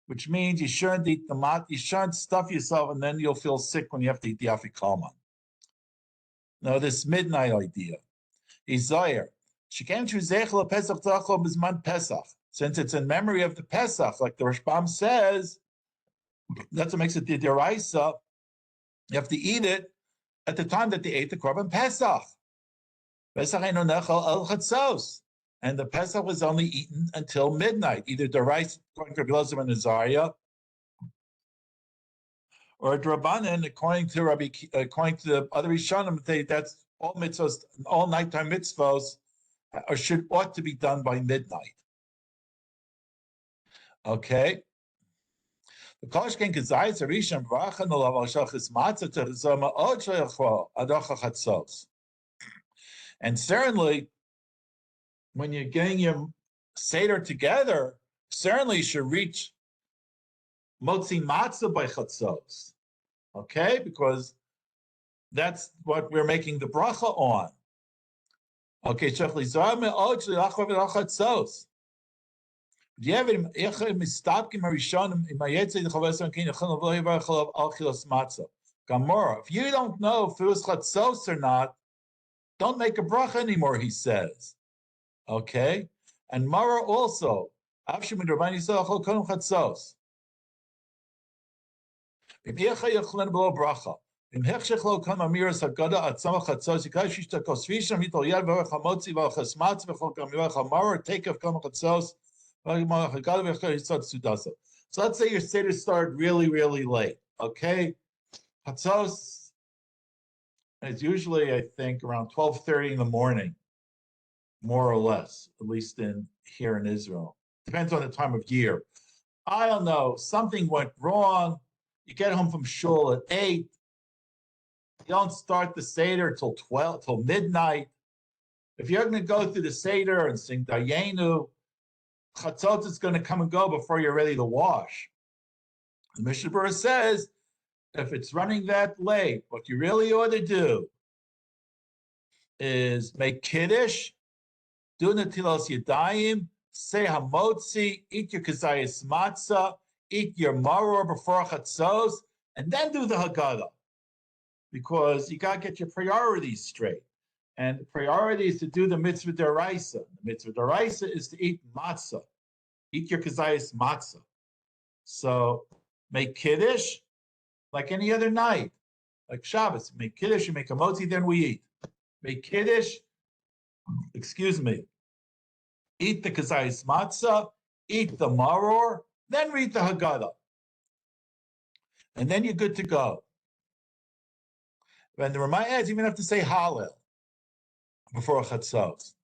which means you shouldn't eat the matzah, you shouldn't stuff yourself, and then you'll feel sick when you have to eat the afikoman. Now, this midnight idea is Zoyer. She came to Zechel Pesach Tzachol Bizman Pesach. Since it's in memory of the Pesach, like the Rashbam says, that's what makes it the deraisa. You have to eat it at the time that they ate the korban Pesach. Pesach eino nechal el chatzos. And the Pesach was only eaten until midnight, either deraisa according to Rabbi Elazar and Azariah, or drabanan according to the other Rishonim. That's all mitzvahs, all nighttime mitzvahs, ought to be done by midnight. Okay. And certainly, when you're getting your Seder together, certainly you should reach Motzi Matzah by Chatzos. Okay? Because that's what we're making the bracha on. Okay, if you don't know if it was chatzos or not, don't make a bracha anymore, he says. Okay? And Mara also, so let's say your Seder started really, really late, okay? Chatzos is usually, I think, around 12:30 in the morning, more or less, at least here in Israel. Depends on the time of year. I don't know, something went wrong. You get home from shul at 8. You don't start the Seder till midnight. If you're going to go through the Seder and sing Dayenu, Chatzot is going to come and go before you're ready to wash. The Mishnah Berurah says, if it's running that late, what you really ought to do is make kiddush, do netilas yadayim, say hamotzi, eat your kazayas matzah, eat your maror before chatzos, and then do the Haggadah. Because you got to get your priorities straight. And the priority is to do the mitzvah deraisa. The mitzvah deraisa is to eat matzah. Eat your kazayas matzah. So make kiddush like any other night. Like Shabbos, make kiddush, you make a motzi, then we eat. Make kiddush, eat the kazayas matzah, eat the maror, then read the Haggadah. And then you're good to go. And the Ramah adds, you even have to say Hallel before chatzos.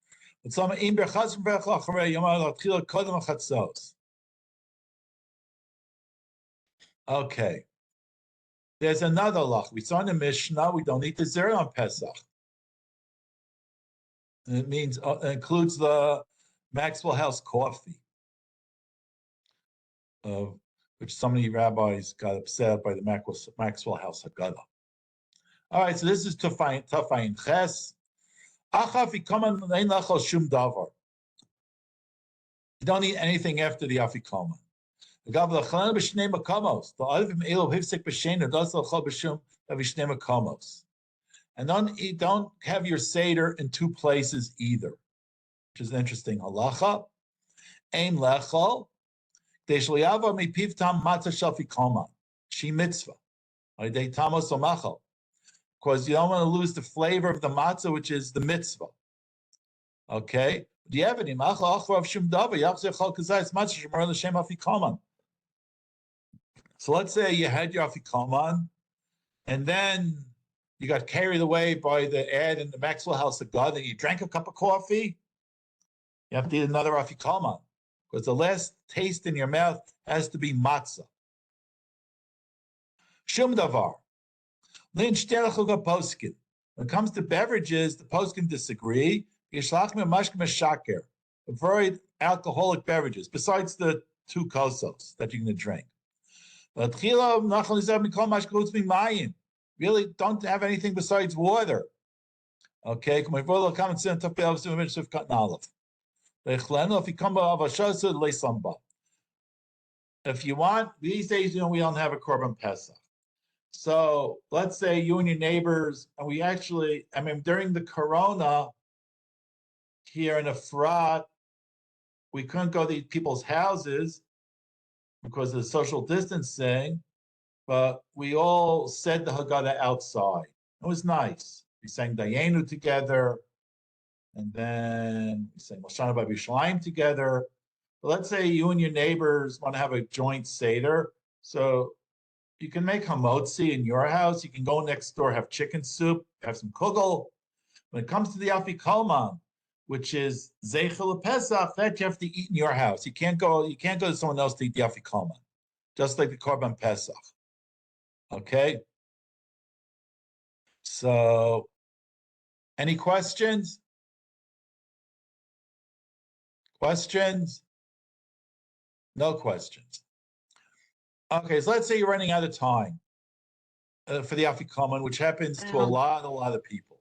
Okay. There's another lach. We saw in the Mishnah, we don't eat the zera on Pesach. And it means, it includes the Maxwell House coffee, which so many rabbis got upset by the Maxwell House Haggadah. All right, so this is Tafayin Ches. Afikoman lein lechol shum davar. You don't eat anything after the afikoman. And don't have your Seder in two places either, which is an interesting halacha. Ein lechol deishliava mipivtam matzah shel afikoman. She mitzvah. Alidei tamos omachal. Because you don't want to lose the flavor of the matzah, which is the mitzvah. Okay? So let's say you had your afikoman, and then you got carried away by the ad in the Maxwell House of God, and you drank a cup of coffee, you have to eat another afikoman, because the last taste in your mouth has to be matzah. Shum davar. When it comes to beverages, the poskim disagree. Avoid alcoholic beverages, besides the 2 kosos that you're going to drink. Really don't have anything besides water. Okay? If you want, these days, we don't have a korban pesach. So let's say you and your neighbors, and we actually, during the corona here in Efrat, we couldn't go to people's houses because of the social distancing, but we all said the Haggadah outside. It was nice. We sang Dayenu together, and then we sang Moshana B'Yishalayim together. But let's say you and your neighbors want to have a joint Seder, so you can make hamotzi in your house. You can go next door, have chicken soup, have some kugel. When it comes to the afikoman, which is zeichel pesach, that you have to eat in your house. You can't go to someone else to eat the afikoman, just like the korban pesach. Okay. So, any questions? Questions? No questions. Okay, so let's say you're running out of time for the afikoman, which happens to a lot of people.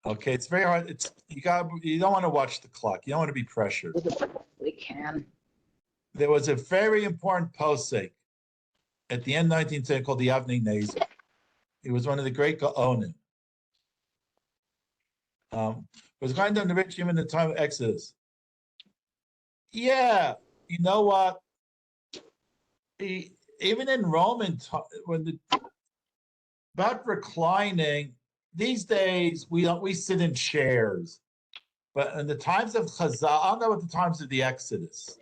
Okay, it's very hard. You don't want to watch the clock. You don't want to be pressured. We can. There was a very important posek at the end of the 19th century called the Avnei Nezer. He was one of the great Gaonim. It was kind of the rich in the time of Exodus. Yeah, you know what? Even in Roman time, about reclining, these days we sit in chairs, but in the times of Chazal, I don't know what the times of the Exodus.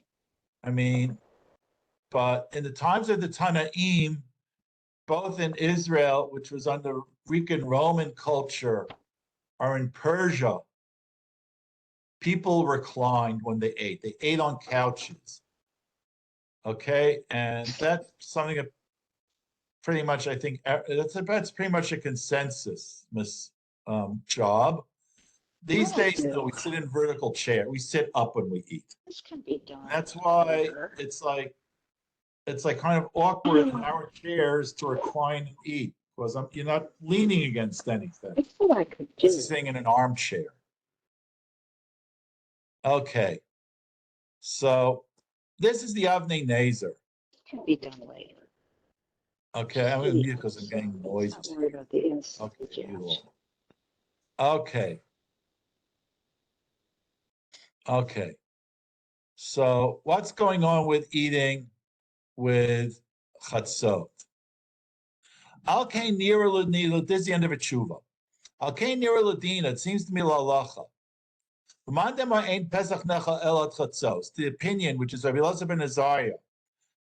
But in the times of the Tanaim, both in Israel, which was under Greek and Roman culture, or in Persia, people reclined when they ate. They ate on couches. Okay, and that's something that pretty much, I think, that's pretty much a consensus, job. These days, though, we sit in vertical chair. We sit up when we eat. This can be done. That's why it's like, it's like kind of awkward in our chairs to recline and eat because you're not leaning against anything. I thought I could do This is sitting in an armchair. Okay. So this is the Avnei Nezer. Can be done later. Okay, I'm going to mute because I'm getting noises. Not worried about the inside. Okay, you all. Okay. Okay. So what's going on with eating with chatzot? Al-Kain Nira Ladina, this is the end of a tshuva. Al-Kain Nira Ladina, it seems to me la'alacha. The opinion, which is Rabbi Elazar ben Azariah,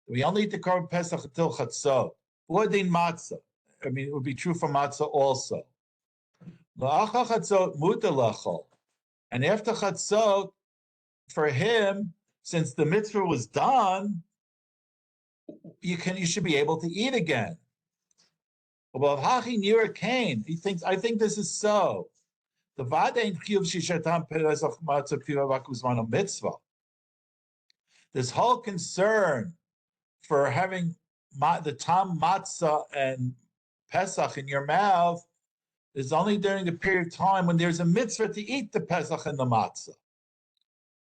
we only eat the korban Pesach until chatzot. Uadin matzah. I mean, it would be true for matzah also. La'acha chatzot mutar lachol. And after chatzot, for him, since the mitzvah was done, you should be able to eat again. Well, Hachi Nira Kain, he thinks, I think this is so. The Vadain Chiyuv Shishatam Pesach Matzah Pivavakuzmano Mitzvah. This whole concern for having the tam matzah and Pesach in your mouth is only during the period of time when there's a mitzvah to eat the Pesach and the matzah,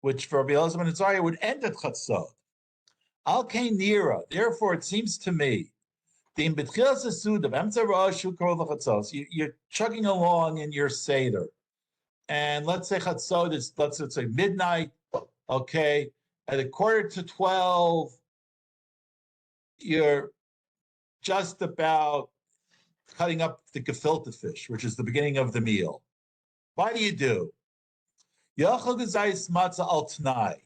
which for Rabbi Elazar ben Azariah would end at chatzot. Al Kain Nira. Therefore, it seems to me, you're chugging along in your Seder, and let's say chatzot is let's say midnight. Okay, at 11:45, you're just about cutting up the gefilte fish, which is the beginning of the meal. What do? Yachal kazayis matzah al t'nai.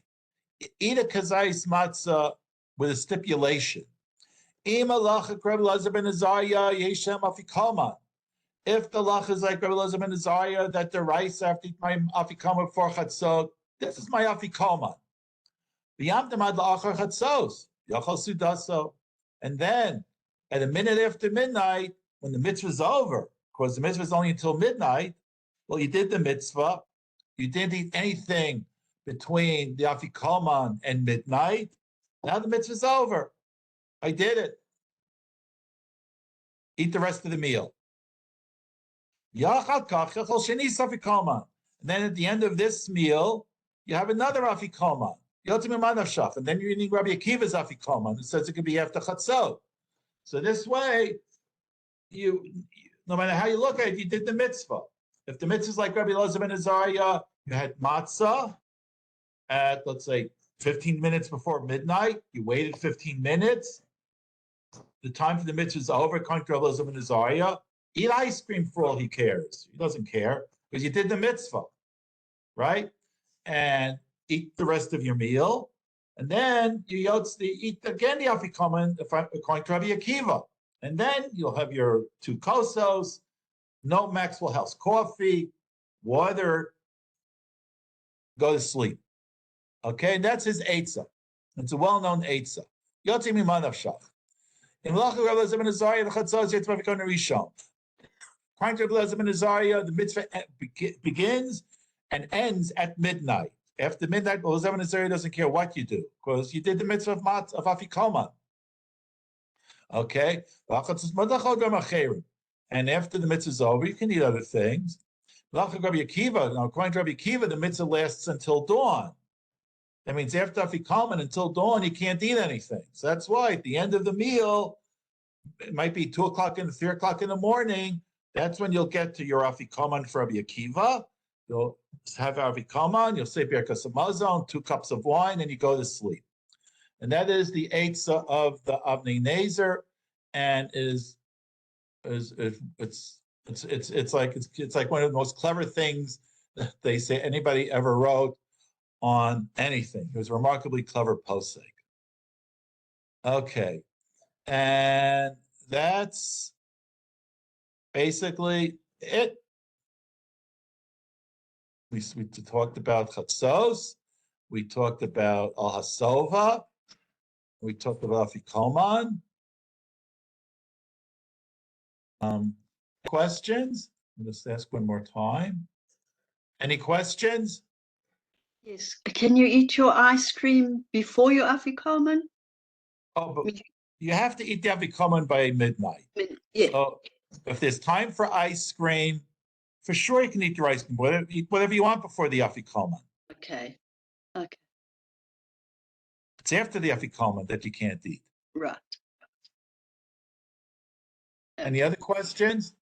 Eat a kazayis matzah with a stipulation. If the lach is like Rabbi Elazar ben Azariah that the rice after my afikoman for chatzot, this is my afikoman. And then at a minute after midnight, when the mitzvah is over, because the mitzvah is only until midnight, well, you did the mitzvah, you didn't eat anything between the afikoman and midnight. Now the mitzvah is over. I did it. Eat the rest of the meal. And then at the end of this meal, you have another afikoman. And then you're eating Rabbi Akiva's afikoman. It says it could be after chatzot. So this way, you no matter how you look at it, you did the mitzvah. If the mitzvah is like Rabbi Elazar ben Azariah, you had matzah at, let's say, 15 minutes before midnight. You waited 15 minutes. The time for the mitzvah is over. According to Rabbi Elazar ben Azariah, eat ice cream for all he cares. He doesn't care because you did the mitzvah, right? And eat the rest of your meal. And then you eat again the afikoman according to Rabbi Akiva. And then you'll have your 2 kosos, no Maxwell House coffee, water, go to sleep. Okay, and that's his eitzah. It's a well-known eitzah. Yotzi mimanav shach. In Malacha Rabbi Elazar ben Azariah, the chatzos yetz mafikoman rishon. According to Rabbi Elazar ben Azariah, the mitzvah begins and ends at midnight. After midnight, Elazar ben Azariah doesn't care what you do because you did the mitzvah of afikoman. Okay, and after the mitzvah is over, you can eat other things. According to Rabbi Akiva, the mitzvah lasts until dawn. That means after afikoman until dawn, you can't eat anything. So that's why at the end of the meal, it might be 2 o'clock and 3 o'clock in the morning. That's when you'll get to your afikoman for Rabbi Akiva. You'll have afikoman, you'll say Birkas Hamazon, 2 cups of wine, and you go to sleep. And that is the eitzah of the Avnei Nezer, and it's like one of the most clever things that they say anybody ever wrote on anything. It was a remarkably clever posek. Okay, and that's basically it. We talked about chatzos. We talked about al hasova. We talked about afikoman. Questions? Let's ask one more time. Any questions? Yes. Can you eat your ice cream before your afikoman? Oh, but you have to eat the afikoman by midnight. Yeah. So if there's time for ice cream, for sure you can eat your ice cream. Eat whatever you want before the afikoman. Okay. Okay. It's after the afikoman that you can't eat. Right. Any other questions?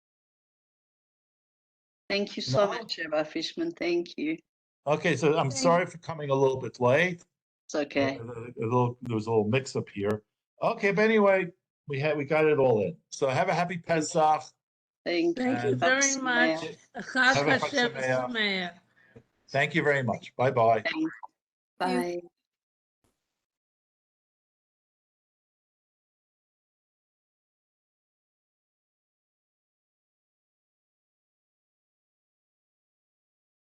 Thank you so No? much, Rabbi Fishman. Thank you. Okay, so I'm sorry for coming a little bit late. It's okay. There was a little mix up here. Okay, but anyway, we got it all in. So have a happy Pesach. Thank you. Thank you And- very much. Chag Have a Chag Hashem Sameach. Sameach. Thank you very much. Bye-bye. Thanks. Bye.